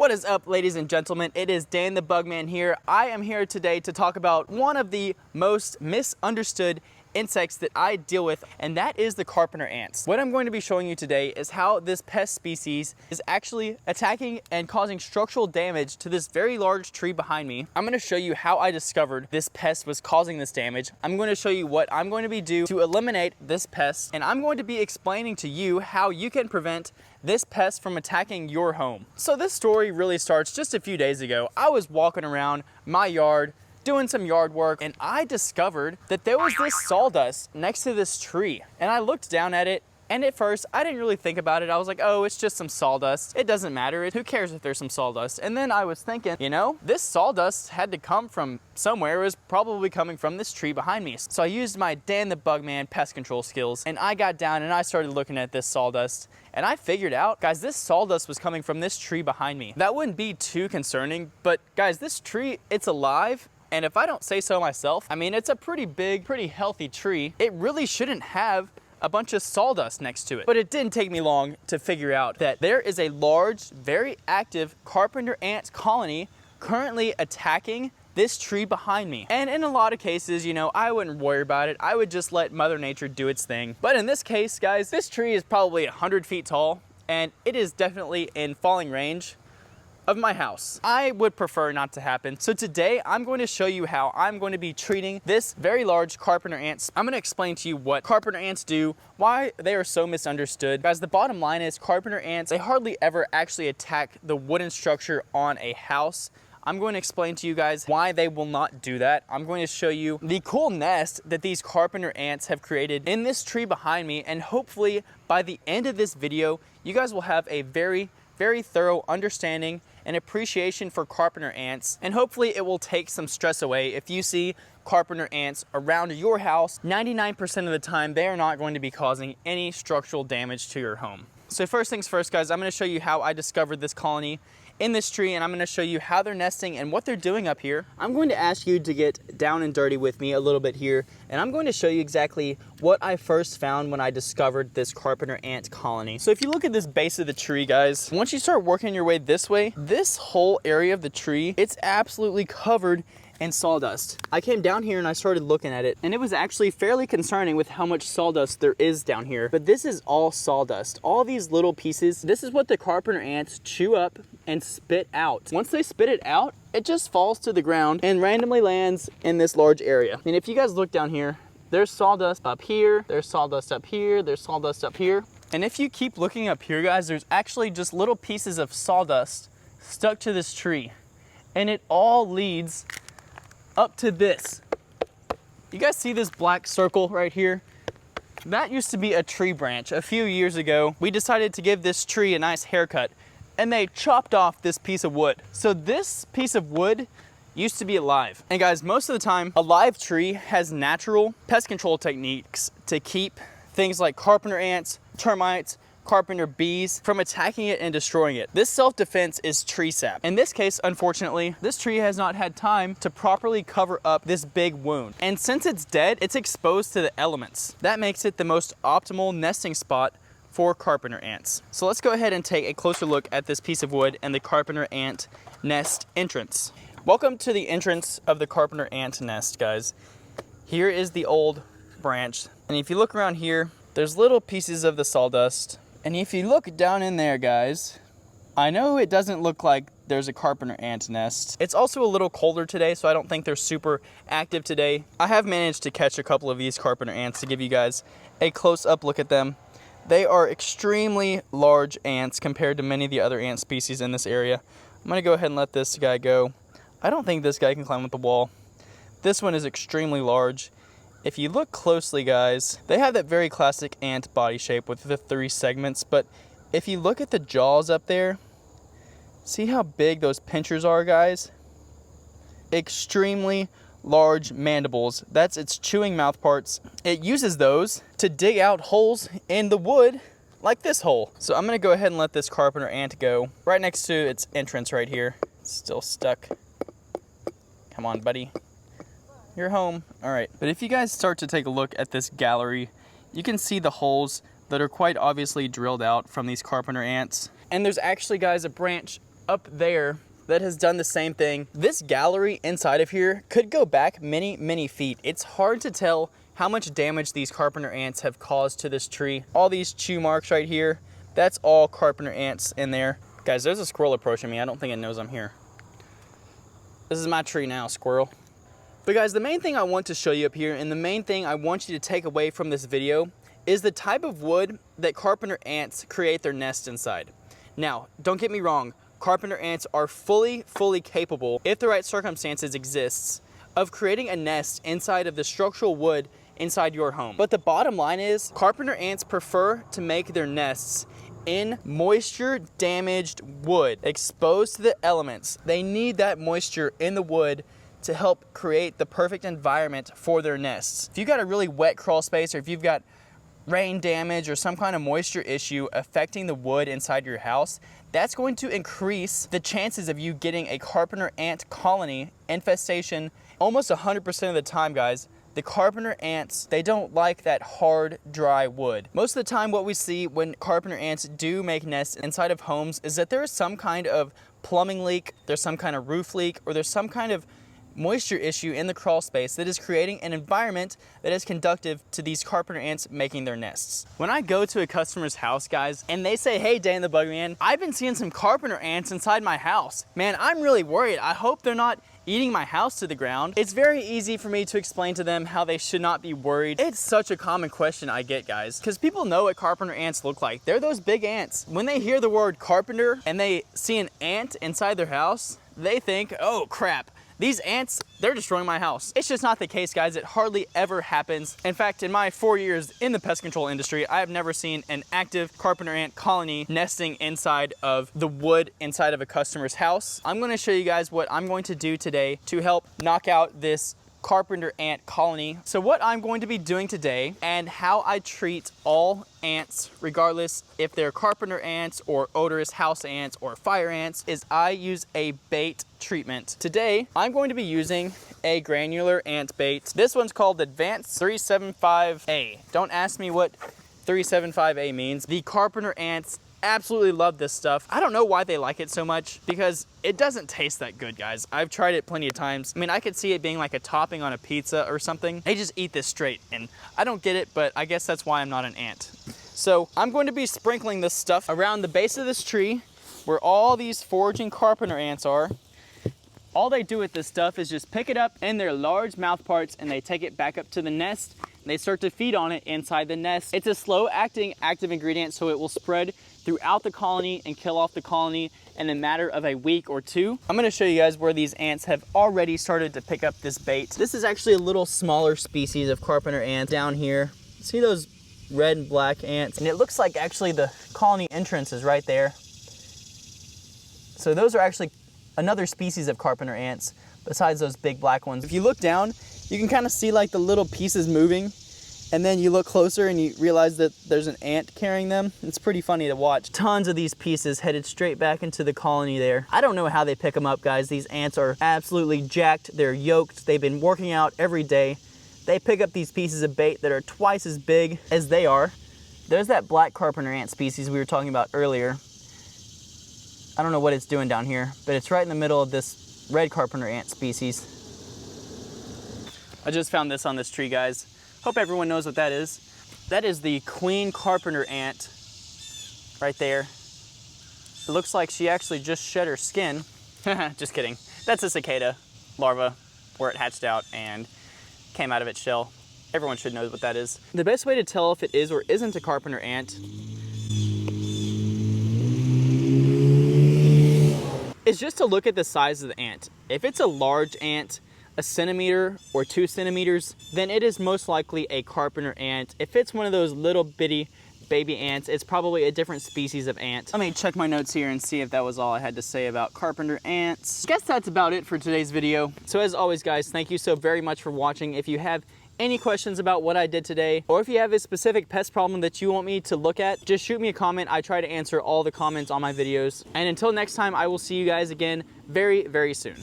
What is up, ladies and gentlemen? It is Dan the Bugman here. I am here today to talk about one of the most misunderstood insects that I deal with, and that is the carpenter ants. What I'm going to be showing you today is how this pest species is actually attacking and causing structural damage to this very large tree behind me. I'm going to show you how I discovered this pest was causing this damage. I'm going to show you what I'm going to be doing to eliminate this pest, and I'm going to be explaining to you how you can prevent this pest from attacking your home. So this story really starts just a few days ago. I was walking around my yard doing some yard work, and I discovered that there was this sawdust next to this tree. And I looked down at it, and at first I didn't really think about it. I was like, oh, it's just some sawdust. It doesn't matter. Who cares if there's some sawdust? And then I was thinking, you know, this sawdust had to come from somewhere. It was probably coming from this tree behind me. So I used my Dan the Bugman pest control skills, and I got down and I started looking at this sawdust. And I figured out, guys, this sawdust was coming from this tree behind me. That wouldn't be too concerning, but guys, this tree, it's alive. And if I don't say so myself, I mean, it's a pretty big, pretty healthy tree. It really shouldn't have a bunch of sawdust next to it. But it didn't take me long to figure out that there is a large, very active carpenter ant colony currently attacking this tree behind me. And in a lot of cases, you know, I wouldn't worry about it. I would just let Mother Nature do its thing. But in this case, guys, this tree is probably 100 feet tall, and it is definitely in falling range of my house. I would prefer not to happen. So today I'm going to show you how I'm going to be treating this very large carpenter ants. I'm going to explain to you what carpenter ants do, why they are so misunderstood. Guys, the bottom line is carpenter ants, they hardly ever actually attack the wooden structure on a house. I'm going to explain to you guys why they will not do that. I'm going to show you the cool nest that these carpenter ants have created in this tree behind me, and hopefully by the end of this video, you guys will have a very thorough understanding and appreciation for carpenter ants, and hopefully it will take some stress away. If you see carpenter ants around your house, 99% of the time they are not going to be causing any structural damage to your home. So first things first, guys, I'm going to show you how I discovered this colony in this tree, and I'm going to show you how they're nesting and what they're doing up here. I'm going to ask you to get down and dirty with me a little bit here, and I'm going to show you exactly what I first found when I discovered this carpenter ant colony. So if you look at this base of the tree, guys, once you start working your way this way, this whole area of the tree, it's absolutely covered in sawdust. I came down here and I started looking at it, and it was actually fairly concerning with how much sawdust there is down here. But this is all sawdust. All these little pieces, this is what the carpenter ants chew up and spit out. Once they spit it out, it just falls to the ground and randomly lands in this large area. And if you guys look down here, there's sawdust up here, there's sawdust up here, there's sawdust up here. And if you keep looking up here, guys, there's actually just little pieces of sawdust stuck to this tree. And it all leads up to this. You guys see this black circle right here? That used to be a tree branch. A few years ago, we decided to give this tree a nice haircut, and they chopped off this piece of wood. So this piece of wood used to be alive. And guys, most of the time, a live tree has natural pest control techniques to keep things like carpenter ants, termites, carpenter bees from attacking it and destroying it. This self-defense is tree sap. In this case, unfortunately, this tree has not had time to properly cover up this big wound. And since it's dead, it's exposed to the elements. That makes it the most optimal nesting spot for carpenter ants. So let's go ahead and take a closer look at this piece of wood and the carpenter ant nest entrance. Welcome to the entrance of the carpenter ant nest, guys. Here is the old branch. And if you look around here, there's little pieces of the sawdust. And if you look down in there, guys, I know it doesn't look like there's a carpenter ant nest. It's also a little colder today, so I don't think they're super active today. I have managed to catch a couple of these carpenter ants to give you guys a close-up look at them. They are extremely large ants compared to many of the other ant species in this area. I'm gonna go ahead and let this guy go. I don't think this guy can climb up the wall. This one is extremely large. If you look closely, guys, they have that very classic ant body shape with the 3 segments, but if you look at the jaws up there, see how big those pinchers are, guys? Extremely large mandibles. That's its chewing mouth parts. It uses those to dig out holes in the wood like this hole. So I'm gonna go ahead and let this carpenter ant go right next to its entrance right here. It's still stuck. Come on, buddy. You're home. All right. But if you guys start to take a look at this gallery, you can see the holes that are quite obviously drilled out from these carpenter ants. And there's actually, guys, a branch up there that has done the same thing. This gallery inside of here could go back many, many feet. It's hard to tell how much damage these carpenter ants have caused to this tree. All these chew marks right here, that's all carpenter ants in there. Guys, there's a squirrel approaching me. I don't think it knows I'm here. This is my tree now, squirrel. But guys, the main thing I want to show you up here, and the main thing I want you to take away from this video, is the type of wood that carpenter ants create their nest inside. Now, don't get me wrong, carpenter ants are fully capable, if the right circumstances exists, of creating a nest inside of the structural wood inside your home. But the bottom line is, carpenter ants prefer to make their nests in moisture damaged wood, exposed to the elements. They need that moisture in the wood to help create the perfect environment for their nests. If you've got a really wet crawl space, or if you've got rain damage or some kind of moisture issue affecting the wood inside your house, that's going to increase the chances of you getting a carpenter ant colony infestation almost 100% of the time, guys. The carpenter ants, they don't like that hard, dry wood. Most of the time what we see when carpenter ants do make nests inside of homes is that there is some kind of plumbing leak, there's some kind of roof leak, or there's some kind of moisture issue in the crawl space that is creating an environment that is conductive to these carpenter ants making their nests. When I go to a customer's house, guys, and they say, "Hey, Dan the Bugman, I've been seeing some carpenter ants inside my house. Man, I'm really worried. I hope they're not eating my house to the ground." It's very easy for me to explain to them how they should not be worried. It's such a common question I get, guys, because people know what carpenter ants look like. They're those big ants. When they hear the word carpenter and they see an ant inside their house, they think, "Oh crap, these ants, they're destroying my house." It's just not the case, guys. It hardly ever happens. In fact, in my 4 years in the pest control industry, I have never seen an active carpenter ant colony nesting inside of the wood inside of a customer's house. I'm gonna show you guys what I'm going to do today to help knock out this carpenter ant colony. So what I'm going to be doing today, and how I treat all ants, regardless if they're carpenter ants or odorous house ants or fire ants, is I use a bait treatment. Today, I'm going to be using a granular ant bait. This one's called Advanced 375A. Don't ask me what 375A means. The carpenter ants absolutely love this stuff. I don't know why they like it so much, because it doesn't taste that good, guys. I've tried it plenty of times. I mean, I could see it being like a topping on a pizza or something. They just eat this straight, and I don't get it, but I guess that's why I'm not an ant. So I'm going to be sprinkling this stuff around the base of this tree where all these foraging carpenter ants are. All they do with this stuff is just pick it up in their large mouth parts, and they take it back up to the nest, and they start to feed on it inside the nest. It's a slow acting active ingredient, so it will spread throughout the colony and kill off the colony in a matter of a week or two. I'm gonna show you guys where these ants have already started to pick up this bait. This is actually a little smaller species of carpenter ant down here. See those red and black ants? And it looks like actually the colony entrance is right there. So those are actually another species of carpenter ants besides those big black ones. If you look down, you can kind of see like the little pieces moving, and then you look closer and you realize that there's an ant carrying them. It's pretty funny to watch. Tons of these pieces headed straight back into the colony there. I don't know how they pick them up, guys. These ants are absolutely jacked. They're yoked. They've been working out every day. They pick up these pieces of bait that are twice as big as they are. There's that black carpenter ant species we were talking about earlier. I don't know what it's doing down here, but it's right in the middle of this red carpenter ant species. I just found this on this tree, guys. Hope everyone knows what that is. That is the queen carpenter ant right there. It looks like she actually just shed her skin. Just kidding. That's a cicada larva where it hatched out and came out of its shell. Everyone should know what that is. The best way to tell if it is or isn't a carpenter ant is just to look at the size of the ant. If it's a large ant, a centimeter or 2 centimeters, then it is most likely a carpenter ant. If it's one of those little bitty baby ants, it's probably a different species of ant. Let me check my notes here and see if that was all I had to say about carpenter ants. I guess that's about it for today's video. So as always, guys, thank you so very much for watching. If you have any questions about what I did today, or if you have a specific pest problem that you want me to look at, just shoot me a comment. I try to answer all the comments on my videos. And until next time, I will see you guys again very, very soon.